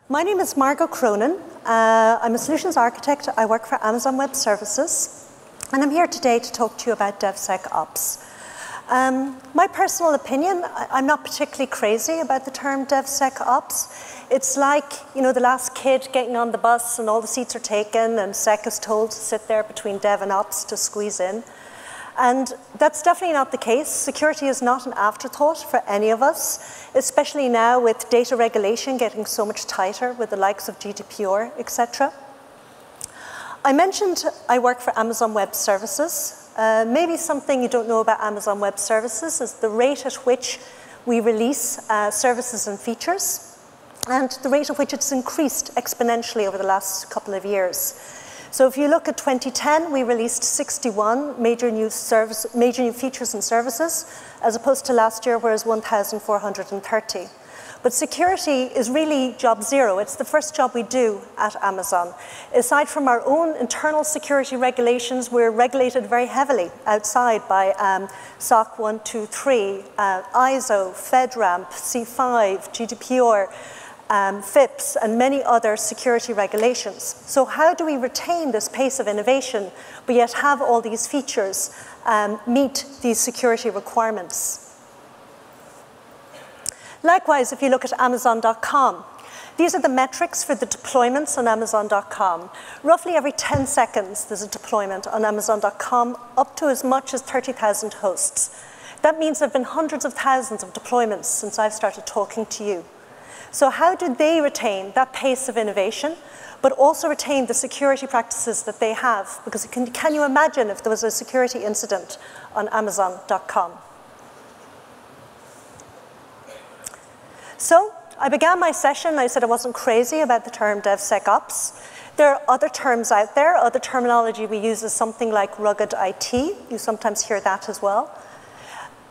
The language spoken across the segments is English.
My name is Margo Cronin. I'm a solutions architect. I work for Amazon Web Services. And I'm here today to talk to you about DevSecOps. My personal opinion, I'm not particularly crazy about the term DevSecOps. It's like, the last kid getting on the bus and all the seats are taken and Sec is told to sit there between Dev and Ops to squeeze in. And that's definitely not the case. Security is not an afterthought for any of us, especially now with data regulation getting so much tighter with the likes of GDPR, etc. I mentioned I work for Amazon Web Services. Maybe something you don't know about Amazon Web Services is the rate at which we release services and features, and the rate at which it's increased exponentially over the last couple of years. So if you look at 2010, we released 61 major new features and services, as opposed to last year, where it was 1,430. But security is really job zero. It's the first job we do at Amazon. Aside from our own internal security regulations, we're regulated very heavily outside by SOC 123, ISO, FedRAMP, C5, GDPR, FIPS, and many other security regulations. So how do we retain this pace of innovation, but yet have all these features meet these security requirements? Likewise, if you look at Amazon.com, these are the metrics for the deployments on Amazon.com. Roughly every 10 seconds, there's a deployment on Amazon.com, up to as much as 30,000 hosts. That means there have been hundreds of thousands of deployments since I've started talking to you. So how do they retain that pace of innovation, but also retain the security practices that they have? Because can you imagine if there was a security incident on Amazon.com? So I began my session, I said I wasn't crazy about the term DevSecOps. There are other terms out there. Other terminology we use is something like rugged IT. You sometimes hear that as well.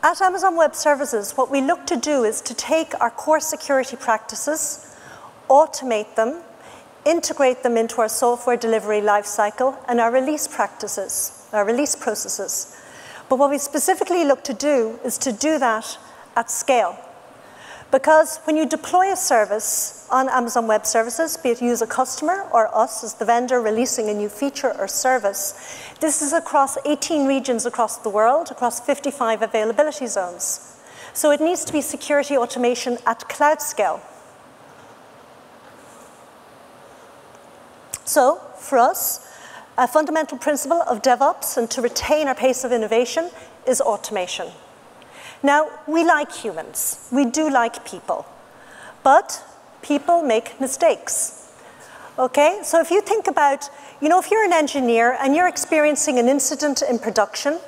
At Amazon Web Services, what we look to do is to take our core security practices, automate them, integrate them into our software delivery lifecycle and our release practices, our release processes. But what we specifically look to do is to do that at scale. Because when you deploy a service on Amazon Web Services, be it you as a customer or us as the vendor releasing a new feature or service, this is across 18 regions across the world, across 55 availability zones. So it needs to be security automation at cloud scale. So for us, a fundamental principle of DevOps and to retain our pace of innovation is automation. Now, we like humans. We do like people. But people make mistakes. Okay? So if you think about, if you're an engineer and you're experiencing an incident in production,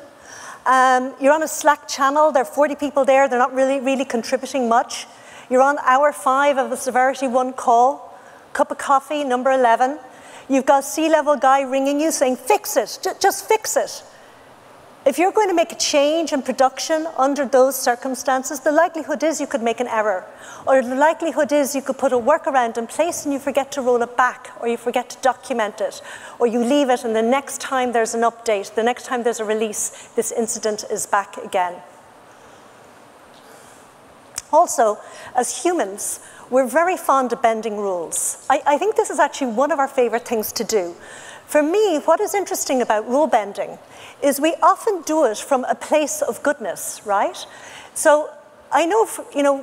you're on a Slack channel, there are 40 people there, they're not really contributing much. You're on hour 5 of a severity 1 call, cup of coffee, number 11. You've got a C-level guy ringing you saying, fix it, just fix it. If you're going to make a change in production under those circumstances, the likelihood is you could make an error. Or the likelihood is you could put a workaround in place and you forget to roll it back, or you forget to document it, or you leave it and the next time there's an update, the next time there's a release, this incident is back again. Also, as humans, we're very fond of bending rules. I think this is actually one of our favorite things to do. For me, what is interesting about rule bending is we often do it from a place of goodness, right? So I know,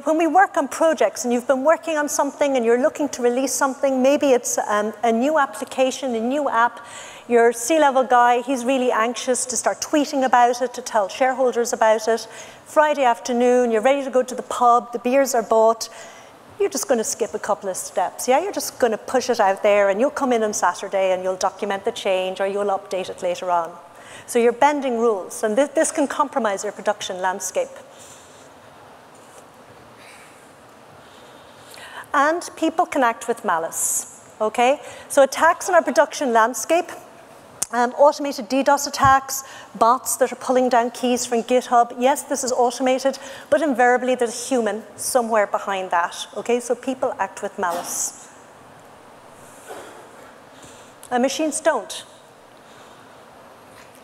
when we work on projects and you've been working on something and you're looking to release something, maybe it's a new application, a new app, your C-level guy, he's really anxious to start tweeting about it, to tell shareholders about it. Friday afternoon, you're ready to go to the pub, the beers are bought. You're just going to skip a couple of steps, yeah? You're just going to push it out there and you'll come in on Saturday and you'll document the change or you'll update it later on. So you're bending rules, and this can compromise your production landscape. And people can act with malice, okay? So attacks on our production landscape, automated DDoS attacks, bots that are pulling down keys from GitHub. Yes, this is automated, but invariably there's a human somewhere behind that, okay? So people act with malice. And machines don't.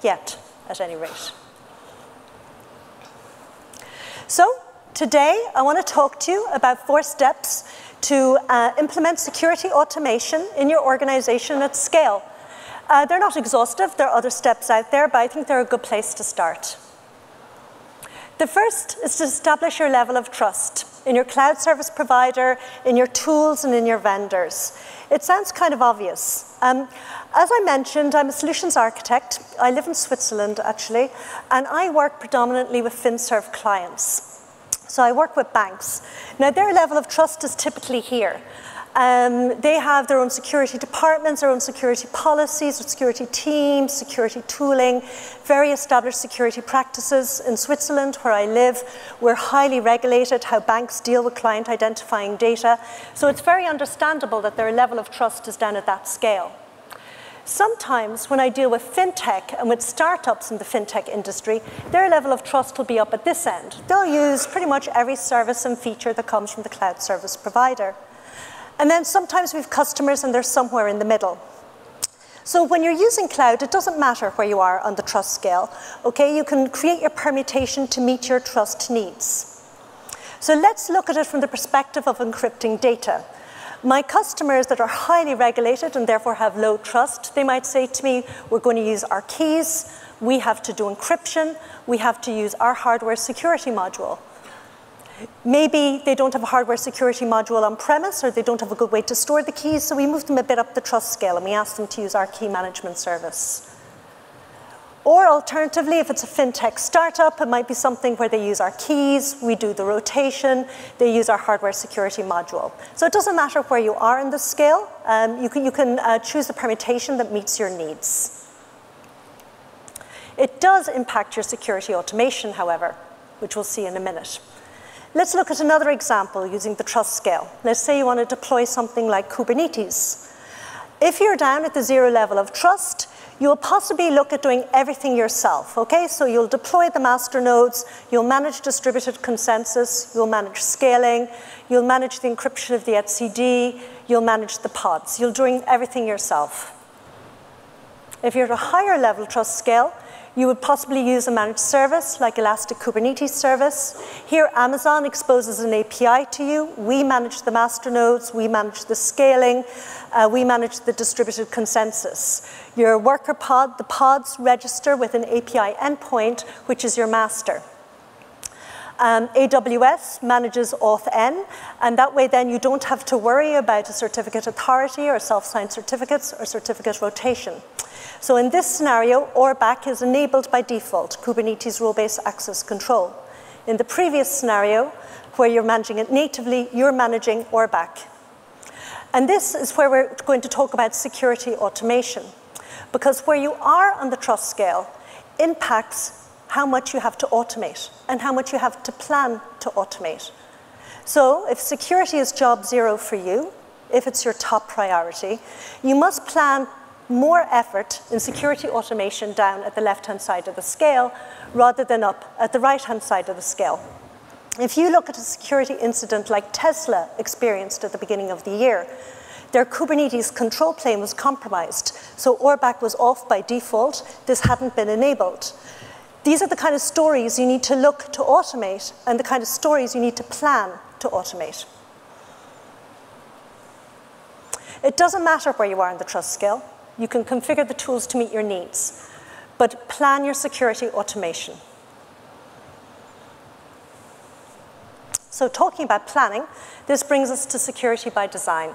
Yet, at any rate. So, today I want to talk to you about 4 steps to implement security automation in your organization at scale. They're not exhaustive, there are other steps out there, but I think they're a good place to start. The first is to establish your level of trust in your cloud service provider, in your tools, and in your vendors. It sounds kind of obvious. As I mentioned, I'm a solutions architect. I live in Switzerland, actually, and I work predominantly with FinServ clients. So I work with banks. Now, their level of trust is typically here. They have their own security departments, their own security policies, security teams, security tooling, very established security practices. In Switzerland, where I live, we're highly regulated how banks deal with client identifying data. So it's very understandable that their level of trust is down at that scale. Sometimes when I deal with fintech and with startups in the fintech industry, their level of trust will be up at this end. They'll use pretty much every service and feature that comes from the cloud service provider. And then sometimes we have customers and they're somewhere in the middle. So when you're using cloud, it doesn't matter where you are on the trust scale. Okay, you can create your permutation to meet your trust needs. So let's look at it from the perspective of encrypting data. My customers that are highly regulated and therefore have low trust, they might say to me, we're going to use our keys, we have to do encryption, we have to use our hardware security module. Maybe they don't have a hardware security module on premise, or they don't have a good way to store the keys, so we move them a bit up the trust scale and we ask them to use our key management service. Or alternatively, if it's a fintech startup, it might be something where they use our keys, we do the rotation, they use our hardware security module. So it doesn't matter where you are in the scale, you can choose the permutation that meets your needs. It does impact your security automation, however, which we'll see in a minute. Let's look at another example using the trust scale. Let's say you want to deploy something like Kubernetes. If you're down at the 0 level of trust, you'll possibly look at doing everything yourself, okay? So you'll deploy the master nodes, you'll manage distributed consensus, you'll manage scaling, you'll manage the encryption of the etcd, you'll manage the pods. You're doing everything yourself. If you're at a higher level trust scale, you would possibly use a managed service like Elastic Kubernetes service. Here, Amazon exposes an API to you. We manage the master nodes. We manage the scaling. We manage the distributed consensus. Your worker pod, the pods register with an API endpoint, which is your master. AWS manages auth-n, and that way then you don't have to worry about a certificate authority or self-signed certificates or certificate rotation. So in this scenario, ORBAC is enabled by default, Kubernetes role-based access control. In the previous scenario, where you're managing it natively, you're managing ORBAC. And this is where we're going to talk about security automation, because where you are on the trust scale impacts how much you have to automate and how much you have to plan to automate. So if security is job 0 for you, if it's your top priority, you must plan more effort in security automation down at the left-hand side of the scale rather than up at the right-hand side of the scale. If you look at a security incident like Tesla experienced at the beginning of the year, their Kubernetes control plane was compromised, so ORBAC was off by default. This hadn't been enabled. These are the kind of stories you need to look to automate and the kind of stories you need to plan to automate. It doesn't matter where you are on the trust scale. You can configure the tools to meet your needs, but plan your security automation. So talking about planning, this brings us to security by design.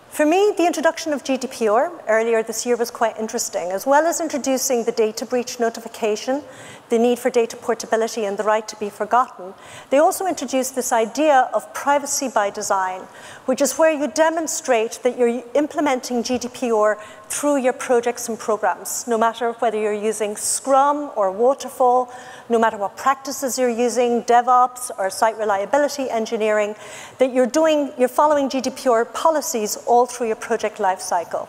For me, the introduction of GDPR earlier this year was quite interesting, as well as introducing the data breach notification, the need for data portability and the right to be forgotten. They also introduced this idea of privacy by design, which is where you demonstrate that you're implementing GDPR through your projects and programs, no matter whether you're using Scrum or Waterfall, no matter what practices you're using, DevOps or site reliability engineering, that you're following GDPR policies all through your project lifecycle.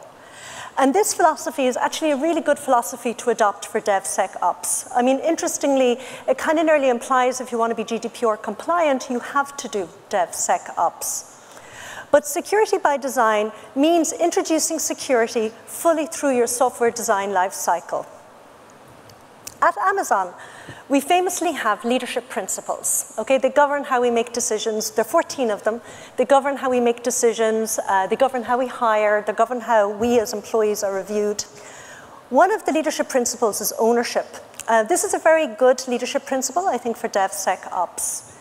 And this philosophy is actually a really good philosophy to adopt for DevSecOps. I mean, interestingly, it kind of nearly implies if you want to be GDPR compliant, you have to do DevSecOps. But security by design means introducing security fully through your software design lifecycle. At Amazon, we famously have leadership principles. Okay, they govern how we make decisions. There are 14 of them. They govern how we make decisions. They govern how we hire. They govern how we as employees are reviewed. One of the leadership principles is ownership. This is a very good leadership principle, I think, for DevSecOps.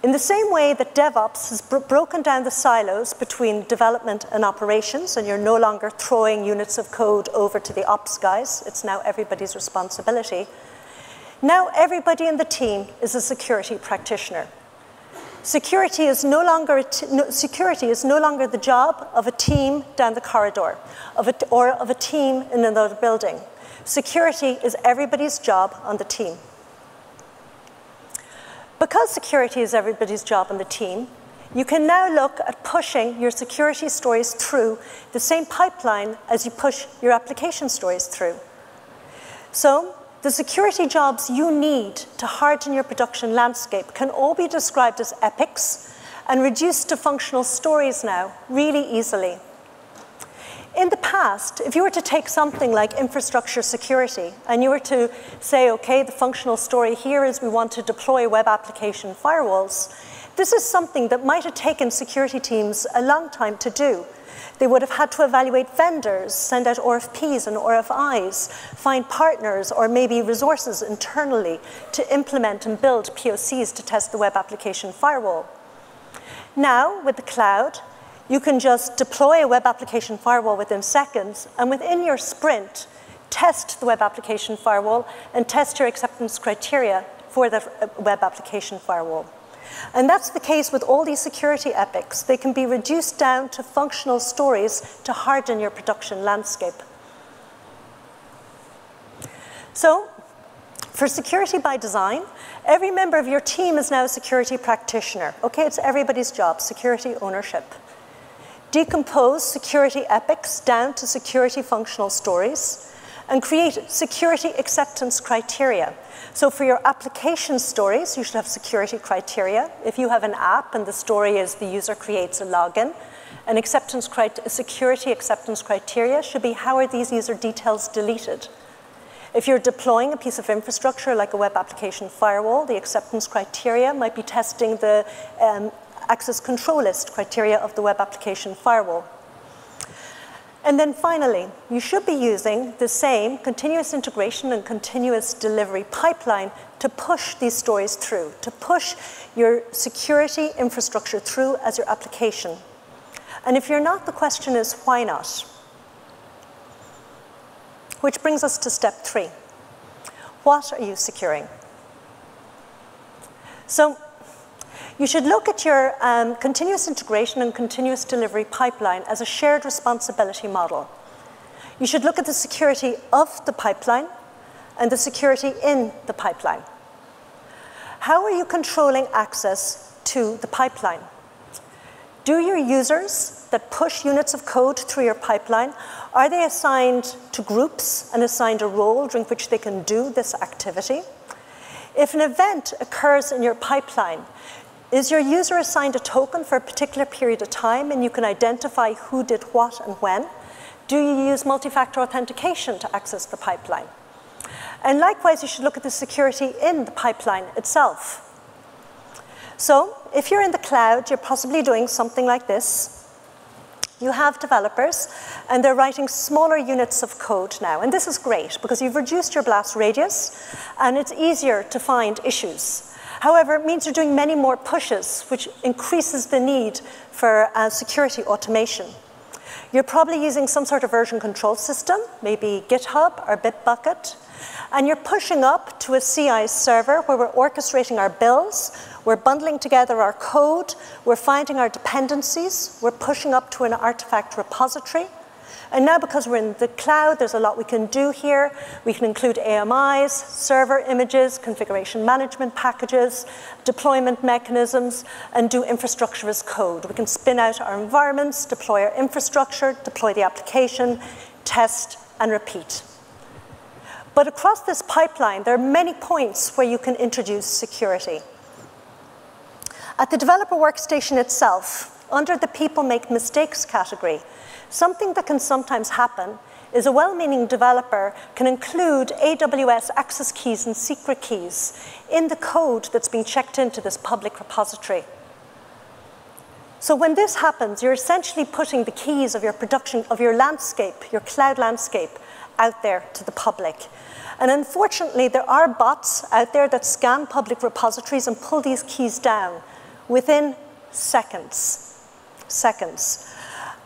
In the same way that DevOps has broken down the silos between development and operations, and you're no longer throwing units of code over to the ops guys, it's now everybody's responsibility. Now everybody in the team is a security practitioner. Security is no longer the job of a team down the corridor or of a team in another building. Security is everybody's job on the team. Because security is everybody's job on the team, you can now look at pushing your security stories through the same pipeline as you push your application stories through. So the security jobs you need to harden your production landscape can all be described as epics and reduced to functional stories now really easily. In the past, if you were to take something like infrastructure security and you were to say, okay, the functional story here is we want to deploy web application firewalls, this is something that might have taken security teams a long time to do. They would have had to evaluate vendors, send out RFPs and RFIs, find partners or maybe resources internally to implement and build POCs to test the web application firewall. Now, with the cloud, you can just deploy a web application firewall within seconds, and within your sprint, test the web application firewall and test your acceptance criteria for the web application firewall. And that's the case with all these security epics. They can be reduced down to functional stories to harden your production landscape. So, for security by design, every member of your team is now a security practitioner. Okay, it's everybody's job, security ownership. Decompose security epics down to security functional stories, and create security acceptance criteria. So for your application stories, you should have security criteria. If you have an app and the story is the user creates a login, security acceptance criteria should be how are these user details deleted. If you're deploying a piece of infrastructure like a web application firewall, the acceptance criteria might be testing the access control list criteria of the web application firewall. And then finally, you should be using the same continuous integration and continuous delivery pipeline to push these stories through, to push your security infrastructure through as your application. And if you're not, the question is, why not? Which brings us to step 3. What are you securing? So, you should look at your continuous integration and continuous delivery pipeline as a shared responsibility model. You should look at the security of the pipeline and the security in the pipeline. How are you controlling access to the pipeline? Do your users that push units of code through your pipeline, are they assigned to groups and assigned a role during which they can do this activity? If an event occurs in your pipeline, is your user assigned a token for a particular period of time and you can identify who did what and when? Do you use multi-factor authentication to access the pipeline? And likewise, you should look at the security in the pipeline itself. So if you're in the cloud, you're possibly doing something like this. You have developers, and they're writing smaller units of code now. And this is great, because you've reduced your blast radius, and it's easier to find issues. However, it means you're doing many more pushes, which increases the need for security automation. You're probably using some sort of version control system, maybe GitHub or Bitbucket, and you're pushing up to a CI server where we're orchestrating our builds, we're bundling together our code, we're finding our dependencies, we're pushing up to an artifact repository. And now because we're in the cloud, there's a lot we can do here. We can include AMIs, server images, configuration management packages, deployment mechanisms, and do infrastructure as code. We can spin out our environments, deploy our infrastructure, deploy the application, test, and repeat. But across this pipeline, there are many points where you can introduce security. At the developer workstation itself, under the people make mistakes category, something that can sometimes happen is a well-meaning developer can include AWS access keys and secret keys in the code that's being checked into this public repository. So when this happens, you're essentially putting the keys of your production, of your landscape, your cloud landscape, out there to the public. And unfortunately, there are bots out there that scan public repositories and pull these keys down within seconds.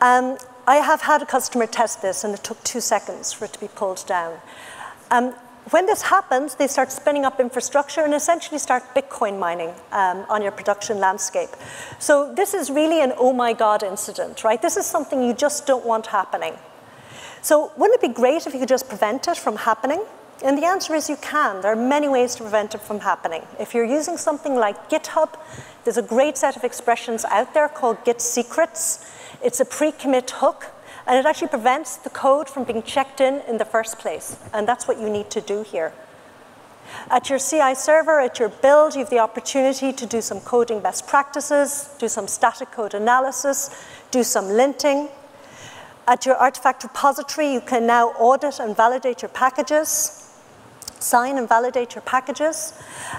I have had a customer test this, and it took 2 seconds for it to be pulled down. When this happens, they start spinning up infrastructure and essentially start Bitcoin mining on your production landscape. So this is really an oh my God incident, right? This is something you just don't want happening. So wouldn't it be great if you could just prevent it from happening? And the answer is you can. There are many ways to prevent it from happening. If you're using something like GitHub, there's a great set of expressions out there called Git secrets. It's a pre-commit hook, and it actually prevents the code from being checked in the first place. And that's what you need to do here. At your CI server, at your build, you have the opportunity to do some coding best practices, do some static code analysis, do some linting. At your artifact repository, you can now audit and validate your packages, sign and validate your packages,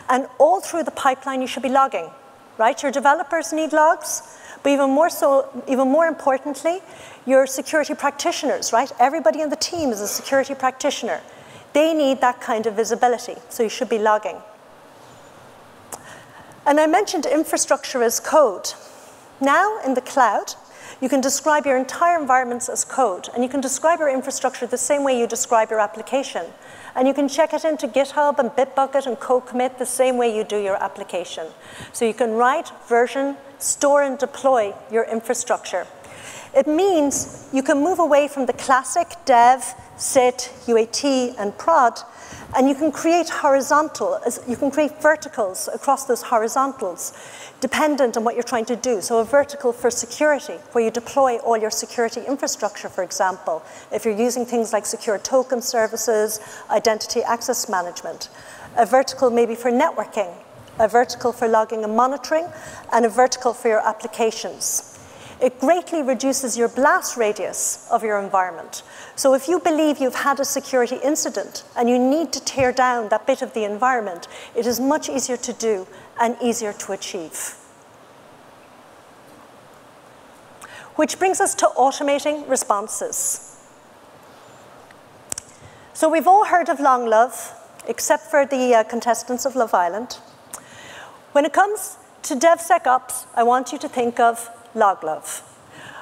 and all through the pipeline you should be logging, right? Your developers need logs, but even more importantly, your security practitioners, right? Everybody in the team is a security practitioner. They need that kind of visibility, so you should be logging. And I mentioned infrastructure as code. Now in the cloud, you can describe your entire environments as code, and you can describe your infrastructure the same way you describe your application. And you can check it into GitHub and Bitbucket and co-commit the same way you do your application. So you can write, version, store, and deploy your infrastructure. It means you can move away from the classic dev, sit, UAT, and prod, and you can create verticals across those horizontals, dependent on what you're trying to do. So a vertical for security, where you deploy all your security infrastructure, for example, if you're using things like secure token services, identity access management. A vertical maybe for networking, a vertical for logging and monitoring, and a vertical for your applications. It greatly reduces your blast radius of your environment. So if you believe you've had a security incident and you need to tear down that bit of the environment, it is much easier to do and easier to achieve. Which brings us to automating responses. So we've all heard of long love, except for the contestants of Love Island. When it comes to DevSecOps, I want you to think of log love.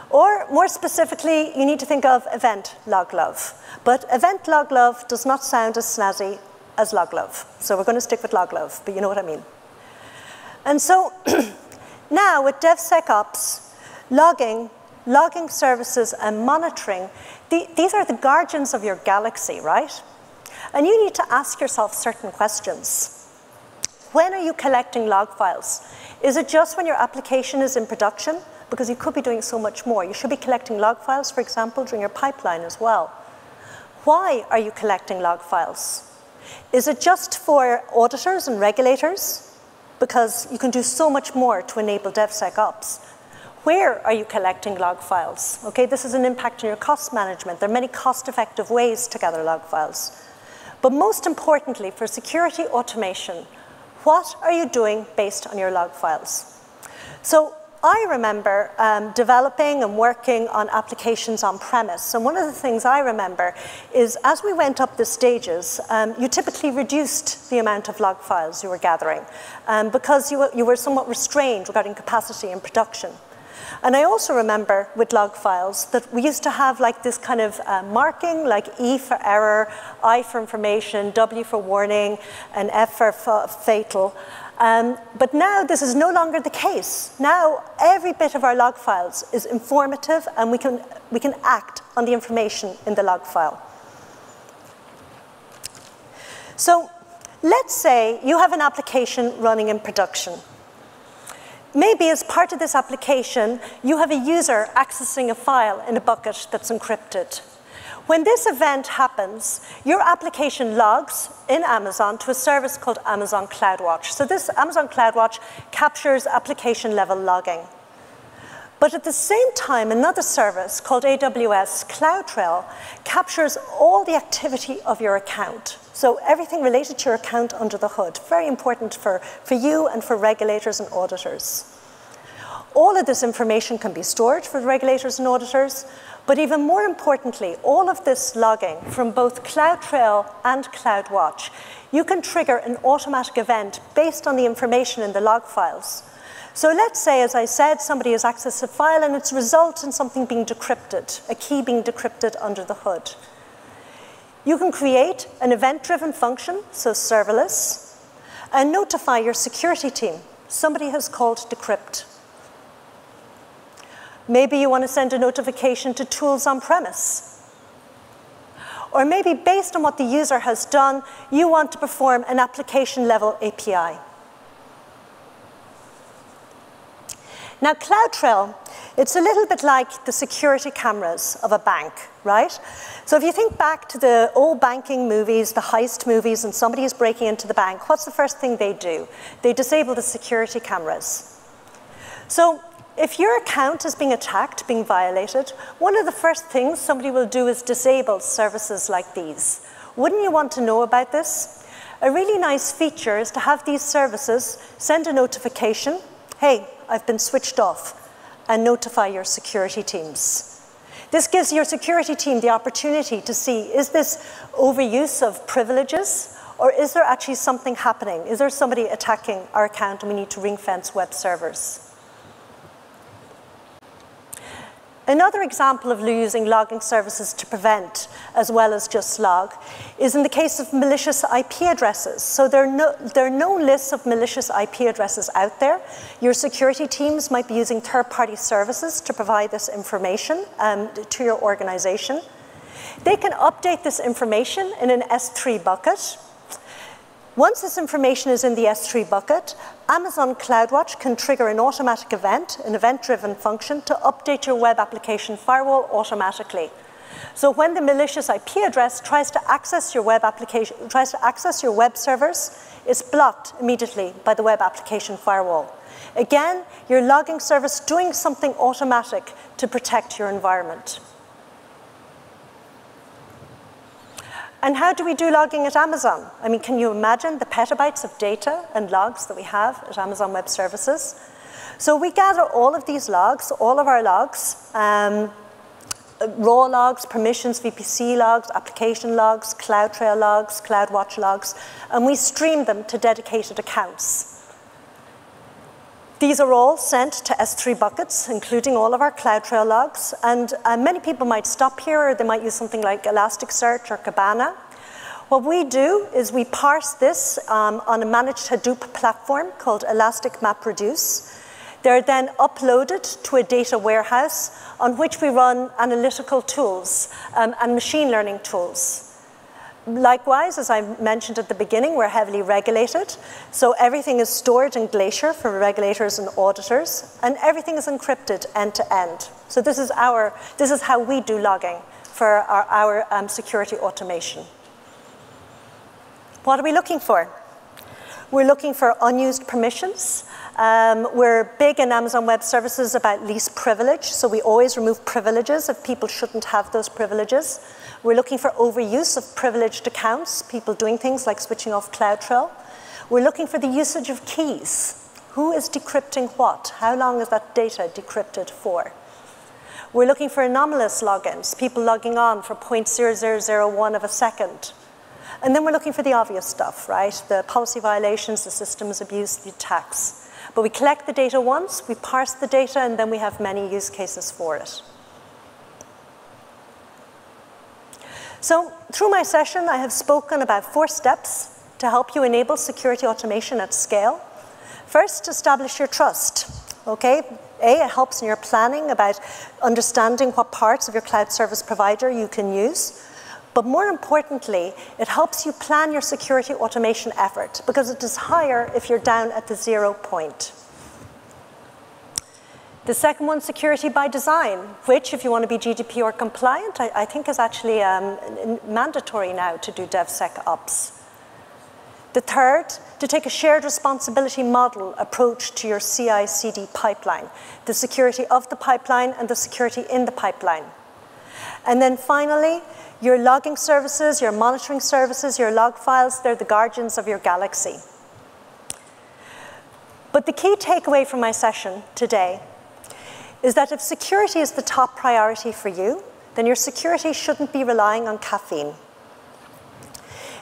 Or more specifically, you need to think of event log love. But event log love does not sound as snazzy as log love. So we're going to stick with log love, but you know what I mean. And so now with DevSecOps, logging services and monitoring, these are the guardians of your galaxy, right? And you need to ask yourself certain questions. When are you collecting log files? Is it just when your application is in production? Because you could be doing so much more. You should be collecting log files, for example, during your pipeline as well. Why are you collecting log files? Is it just for auditors and regulators? Because you can do so much more to enable DevSecOps. Where are you collecting log files? Okay, this is an impact on your cost management. There are many cost-effective ways to gather log files. But most importantly, for security automation, what are you doing based on your log files? So I remember developing and working on applications on premise. And one of the things I remember is as we went up the stages, you typically reduced the amount of log files you were gathering because you were somewhat restrained regarding capacity in production. And I also remember with log files that we used to have like this kind of marking, like E for error, I for information, W for warning, and F for fatal. But now this is no longer the case. Now every bit of our log files is informative, and we can act on the information in the log file. So let's say you have an application running in production. Maybe as part of this application, you have a user accessing a file in a bucket that's encrypted. When this event happens, your application logs in Amazon to a service called Amazon CloudWatch. So this Amazon CloudWatch captures application level logging. But at the same time, another service called AWS CloudTrail captures all the activity of your account. So everything related to your account under the hood. Very important for you and for regulators and auditors. All of this information can be stored for the regulators and auditors, but even more importantly, all of this logging from both CloudTrail and CloudWatch, you can trigger an automatic event based on the information in the log files. So let's say, as I said, somebody has accessed a file and it's resulted in something being decrypted, a key being decrypted under the hood. You can create an event-driven function, so serverless, and notify your security team. Somebody has called decrypt. Maybe you want to send a notification to tools on premise. Or maybe based on what the user has done, you want to perform an application-level API. Now, CloudTrail, it's a little bit like the security cameras of a bank, right? So if you think back to the old banking movies, the heist movies, and somebody is breaking into the bank, what's the first thing they do? They disable the security cameras. So if your account is being attacked, being violated, one of the first things somebody will do is disable services like these. Wouldn't you want to know about this? A really nice feature is to have these services send a notification, hey, I've been switched off, and notify your security teams. This gives your security team the opportunity to see, is this overuse of privileges, or is there actually something happening? Is there somebody attacking our account and we need to ring-fence web servers? Another example of using logging services to prevent, as well as just log, is in the case of malicious IP addresses. So there are no lists of malicious IP addresses out there. Your security teams might be using third-party services to provide this information to your organization. They can update this information in an S3 bucket. Once this information is in the S3 bucket, Amazon CloudWatch can trigger an automatic event, an event-driven function, to update your web application firewall automatically. So when the malicious IP address tries to access your web application, tries to access your web servers, it's blocked immediately by the web application firewall. Again, your logging service doing something automatic to protect your environment. And how do we do logging at Amazon? I mean, can you imagine the petabytes of data and logs that we have at Amazon Web Services? So we gather all of these logs, all of our logs, raw logs, permissions, VPC logs, application logs, CloudTrail logs, CloudWatch logs, and we stream them to dedicated accounts. These are all sent to S3 buckets, including all of our CloudTrail logs. And many people might stop here, or they might use something like Elasticsearch or Kibana. What we do is we parse this on a managed Hadoop platform called Elastic MapReduce. They're then uploaded to a data warehouse on which we run analytical tools and machine learning tools. Likewise, as I mentioned at the beginning, we're heavily regulated. So everything is stored in Glacier for regulators and auditors, and everything is encrypted end to end. So this is how we do logging for our security automation. What are we looking for? We're looking for unused permissions. We're big in Amazon Web Services about least privilege, so we always remove privileges if people shouldn't have those privileges. We're looking for overuse of privileged accounts, people doing things like switching off CloudTrail. We're looking for the usage of keys. Who is decrypting what? How long is that data decrypted for? We're looking for anomalous logins, people logging on for 0.0001 of a second. And then we're looking for the obvious stuff, right? The policy violations, the systems abuse, the attacks. But we collect the data once, we parse the data, and then we have many use cases for it. So through my session, I have spoken about 4 steps to help you enable security automation at scale. First, establish your trust. Okay? It helps in your planning about understanding what parts of your cloud service provider you can use. But more importantly, it helps you plan your security automation effort because it is higher if you're down at the 0 point. The second one, security by design, which, if you want to be GDPR compliant, I think is actually mandatory now to do DevSecOps. The third, to take a shared responsibility model approach to your CI/CD pipeline, the security of the pipeline and the security in the pipeline. And then finally, your logging services, your monitoring services, your log files, they're the guardians of your galaxy. But the key takeaway from my session today is that if security is the top priority for you, then your security shouldn't be relying on caffeine.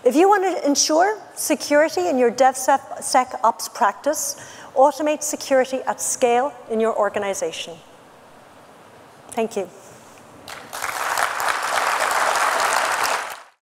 If you want to ensure security in your DevSecOps practice, automate security at scale in your organization. Thank you.